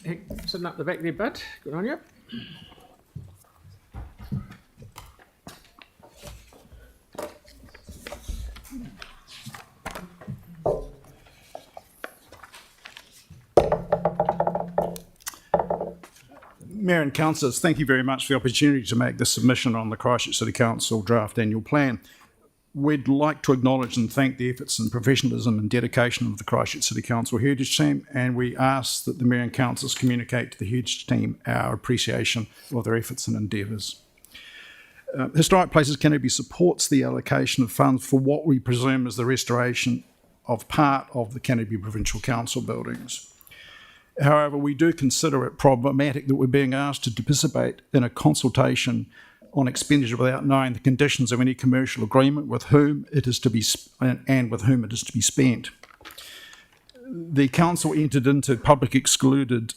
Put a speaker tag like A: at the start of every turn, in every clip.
A: Sitting up the back there, bud. Good on you.
B: Mayor and Councillors, thank you very much for the opportunity to make this submission on the Christchurch City Council draft annual plan. We'd like to acknowledge and thank the efforts and professionalism and dedication of the Christchurch City Council Heritage Team, and we ask that the Mayor and Councillors communicate to the Heritage Team our appreciation of their efforts and endeavours. Historic Places Canterbury supports the allocation of funds for what we presume is the restoration of part of the Canterbury Provincial Council buildings. However, we do consider it problematic that we're being asked to participate in a consultation on expenditure without knowing the conditions of any commercial agreement with whom it is to be and with whom it is to be spent. The council entered into public excluded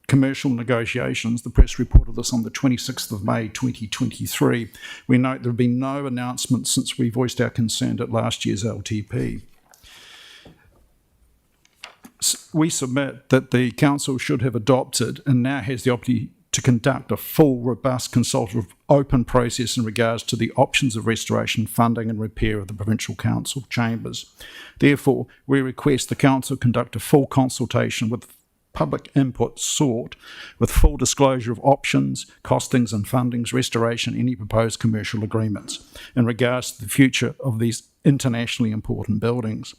B: commercial negotiations. The press reported this on the 26th of May 2023. We note there have been no announcements since we voiced our concern at last year's LTP. We submit that the council should have adopted and now has the opportunity to conduct a full, robust, consultative, open process in regards to the options of restoration, funding and repair of the provincial council chambers. Therefore, we request the council conduct a full consultation with public input sought, with full disclosure of options, costings and fundings, restoration, any proposed commercial agreements in regards to the future of these internationally important buildings.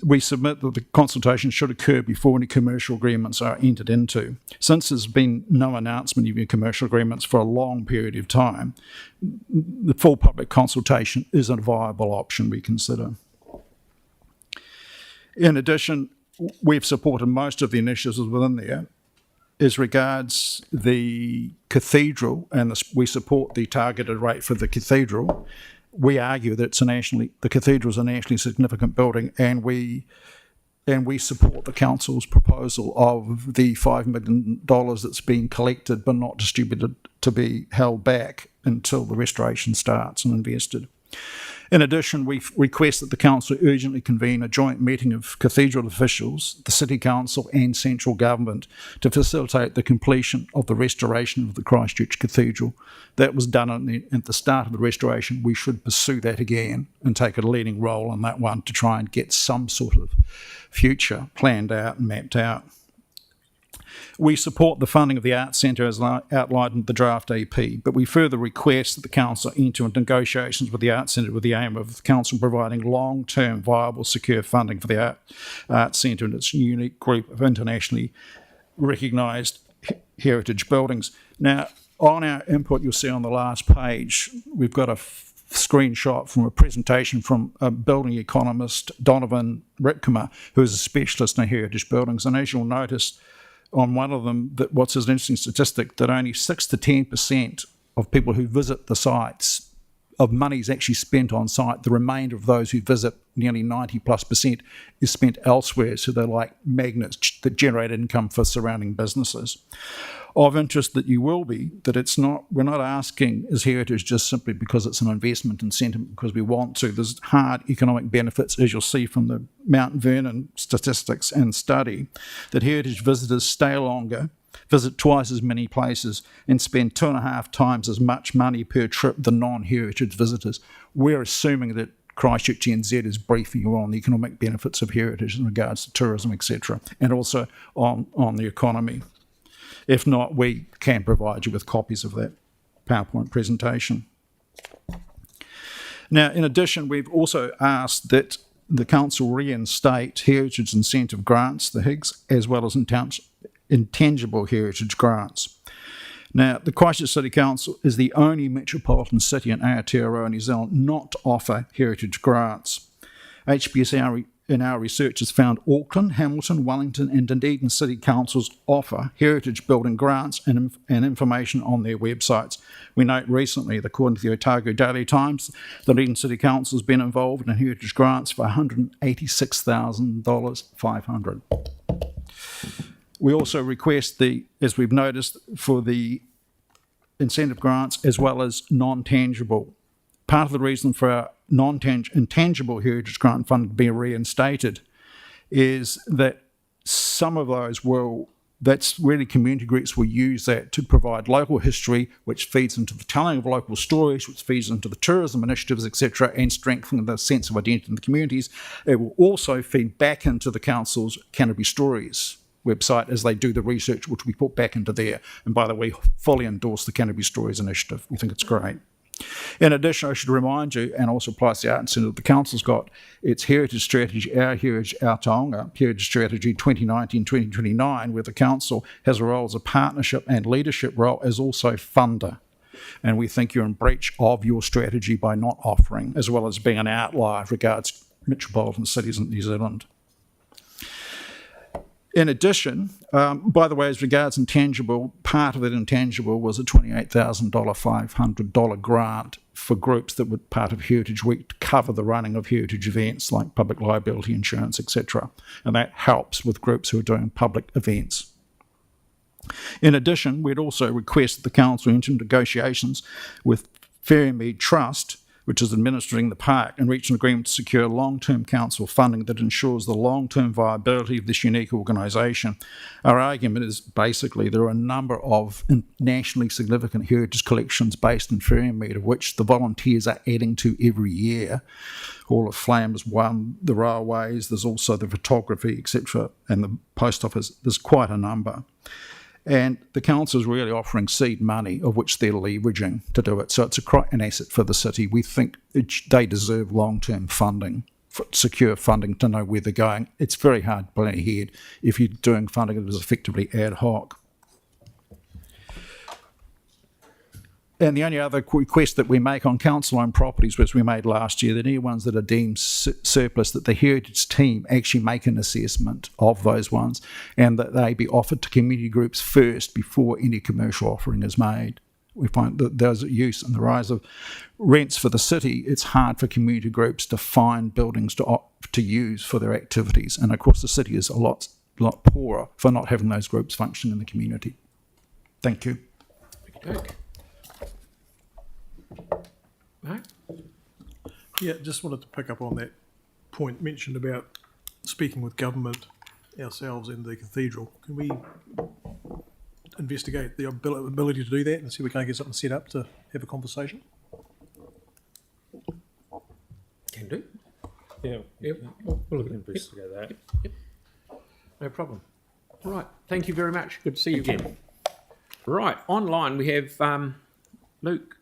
B: We submit that the consultation should occur before any commercial agreements are entered into. Since there's been no announcement of any commercial agreements for a long period of time, the full public consultation is a viable option we consider. In addition, we've supported most of the initiatives within there. As regards the cathedral, and we support the targeted rate for the cathedral, we argue that the cathedral is a nationally significant building, and we support the council's proposal of the $5 million that's been collected but not distributed to be held back until the restoration starts and invested. In addition, we request that the council urgently convene a joint meeting of cathedral officials, the City Council and central government to facilitate the completion of the restoration of the Christchurch Cathedral. That was done at the start of the restoration. We should pursue that again and take a leading role on that one to try and get some sort of future planned out and mapped out. We support the funding of the Arts Centre as outlined in the draft AP, but we further request that the Council enter into negotiations with the Arts Centre with the aim of the Council providing long-term, viable, secure funding for the Arts Centre and its unique group of internationally recognised heritage buildings. Now, on our input, you'll see on the last page, we've got a screenshot from a presentation from a building economist, Donovan Ritkemer, who is a specialist in heritage buildings, and as you'll notice, on one of them, that what's an interesting statistic, that only 6 to 10% of people who visit the sites, of money is actually spent on site. The remainder of those who visit, nearly 90+%, is spent elsewhere. So they're like magnets that generate income for surrounding businesses. Of interest that you will be, that we're not asking is heritage just simply because it's an investment incentive because we want to. There's hard economic benefits, as you'll see from the Mount Vernon statistics and study, that heritage visitors stay longer, visit twice as many places and spend 2.5 times as much money per trip than non-heritage visitors. We're assuming that Christchurch NZ is briefing you on the economic benefits of heritage in regards to tourism, etc., and also on the economy. If not, we can provide you with copies of that PowerPoint presentation. Now, in addition, we've also asked that the Council reinstate heritage incentive grants, the HIGs, as well as intangible heritage grants. Now, the Christchurch City Council is the only metropolitan city in Aotearoa, New Zealand, not to offer heritage grants. HBS in our research has found Auckland, Hamilton, Wellington and Dunedin city councils offer heritage building grants and information on their websites. We note recently, according to the Otago Daily Times, the Dunedin City Council has been involved in heritage grants for $186,500. We also request as we've noticed, for the incentive grants as well as non-tangible. Part of the reason for our intangible heritage grant fund to be reinstated is that some of those will that's really community groups will use that to provide local history, which feeds into the telling of local stories, which feeds into the tourism initiatives, etc., and strengthen the sense of identity in the communities. It will also feed back into the council's Canterbury Stories website as they do the research, which we put back into there. And by the way, fully endorse the Canterbury Stories initiative. We think it's great. In addition, I should remind you, and also applies to the Art Centre, the Council's got its Heritage Strategy, Our Heritage, Our Taonga, Heritage Strategy 2019-2029, where the Council has a role as a partnership and leadership role as also funder. And we think you're in breach of your strategy by not offering, as well as being an outlier regards metropolitan cities in New Zealand. In addition, by the way, as regards intangible, part of that intangible was a $28,000 $500 grant for groups that were part of Heritage Week to cover the running of heritage events like public liability insurance, etc. And that helps with groups who are doing public events. In addition, we'd also request that the Council enter into negotiations with Ferrymead Trust, which is administering the park, and reach an agreement to secure long-term council funding that ensures the long-term viability of this unique organisation. Our argument is basically there are a number of nationally significant heritage collections based in Ferrymead, of which the volunteers are adding to every year. Hall of Flame is one, the railways, there's also the photography, etc., and the post office. There's quite a number. And the council is really offering seed money, of which they're leveraging to do it. So it's an asset for the city. We think they deserve long-term funding, secure funding to know where they're going. It's very hard to plan ahead if you're doing funding that is effectively ad hoc. And the only other request that we make on council-owned properties, which we made last year, that any ones that are deemed surplus, that the heritage team actually make an assessment of those ones and that they be offered to community groups first before any commercial offering is made. We find that there's a use and the rise of rents for the city. It's hard for community groups to find buildings to use for their activities. And of course, the city is a lot poorer for not having those groups function in the community. Thank you.
A: Okay. No?
C: Yeah, just wanted to pick up on that point mentioned about speaking with government ourselves in the cathedral. Can we investigate the ability to do that and see if we can't get something set up to have a conversation?
A: Can do.
D: Yeah,
A: Yep.
D: we'll investigate that.
A: Yep. No problem. All right. Thank you very much. Good to see you again. Right. Online we have Luke